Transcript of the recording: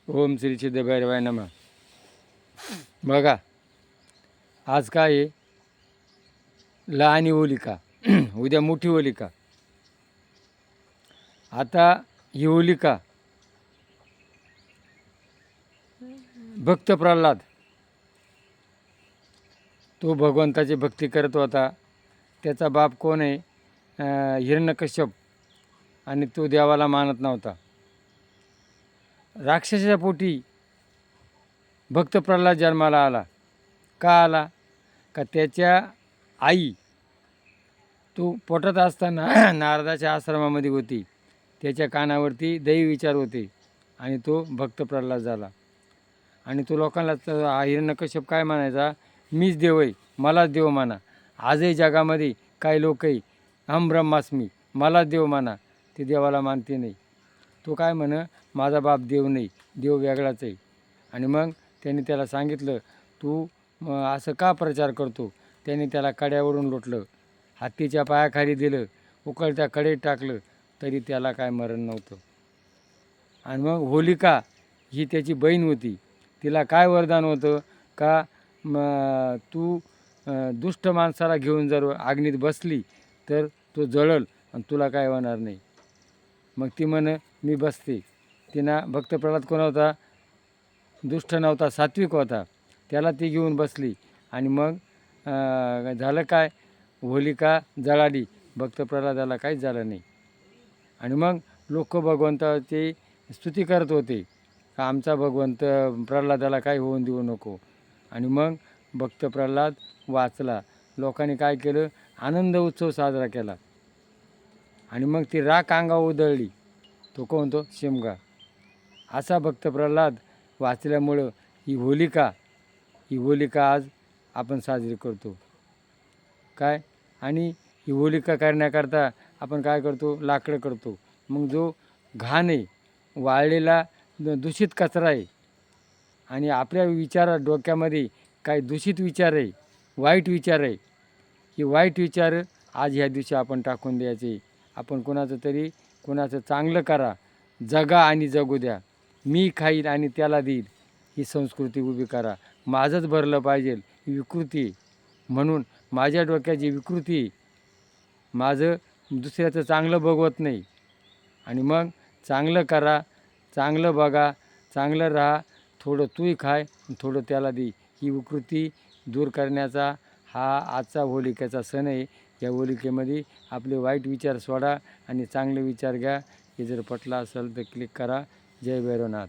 ओम श्री सिद्धभैरवाय नमः. बघा आज काय आहे, लहान होलिका उद्या मोठी होलिका. आता ही होलिका भक्त प्रल्हाद तो भगवंताची भक्ती करत होता. त्याचा बाप कोण आहे? हिरण्यकश्यप. आणि तो देवाला मानत नव्हता. राक्षसाच्या पोटी भक्त प्रल्हाद जन्माला आला. का आला? का त्याच्या आई तो पोटात असताना नारदाच्या आश्रमामध्ये होती. त्याच्या कानावरती दैवी विचार होते आणि तो भक्त प्रल्हाद झाला. आणि तो लोकांना हिरण्यकश्यप काय म्हणायचा? मीच देव आहे, मलाच देव माना. आजही जगामध्ये काही लोकही हम ब्रह्मास्मी, मलाच देव माना. ते देवाला मानते नाही. तो काय माझा बाप देव नाही, देव वेगळाच आहे. आणि मग त्यांनी त्याला सांगितलं, तू असं का प्रचार करतो? त्याने त्याला कड्यावरून लोटलं, हत्तीच्या पायाखाली दिलं, उकळत्या कढईत टाकलं, तरी त्याला काय मरण नव्हतं. आणि मग होलिका ही त्याची बहीण होती. तिला काय वरदान होतं? का तू दुष्ट माणसाला घेऊन जर अग्नीत बसली तर तो जळल आणि तुला काय होणार नाही. मग ती मी बसते. तिनं भक्त प्रल्हाद कोण होता? दुष्ट नव्हता, सात्विक होता. त्याला ती घेऊन बसली आणि मग झालं काय? होलिका जळाली, भक्त प्रल्हादाला काहीच झालं नाही. आणि मग लोक भगवंताची स्तुती करत होते का आमचा भगवंत प्रल्हादाला काही होऊन देऊ नको. आणि मग भक्त प्रल्हाद वाचला. लोकांनी काय केलं? आनंद उत्सव साजरा केला. आणि मग ती राख अंगावर उधळली. तो कोण? तो शिमगा. असा भक्त प्रल्हाद वाचल्यामुळं ही होलिका आज आपण साजरी करतो. काय? आणि ही होलिका करण्याकरता आपण काय करतो? लाकडं करतो. मग जो घाण आहे, वाळलेला दूषित कचरा आहे, आणि आपल्या डोक्यामध्ये काही दूषित विचार आहे, वाईट विचार आहे, ही वाईट विचार आज ह्या दिवशी आपण टाकून द्यायचे. आपण कोणाचं चांगलं करा, जगा आणि जगू द्या. मी खाईन आणि त्याला देईल, ही संस्कृती उभी करा. माझंच भरलं पाहिजे ही विकृती आहे. म्हणून माझ्या डोक्याची विकृती, माझं दुसऱ्याचं चांगलं बघवत नाही. आणि मग चांगलं करा, चांगलं बघा, चांगलं राहा. थोडं तूही खाय, थोडं त्याला दे. ही विकृती दूर करण्याचा हा आजचा होलिकेचा सण आहे. या होलिकेमध्ये आपले वाईट विचार सोडा आणि चांगले विचार घ्या. हे जर पटलं असेल तर क्लिक करा. जय भैरवनाथ.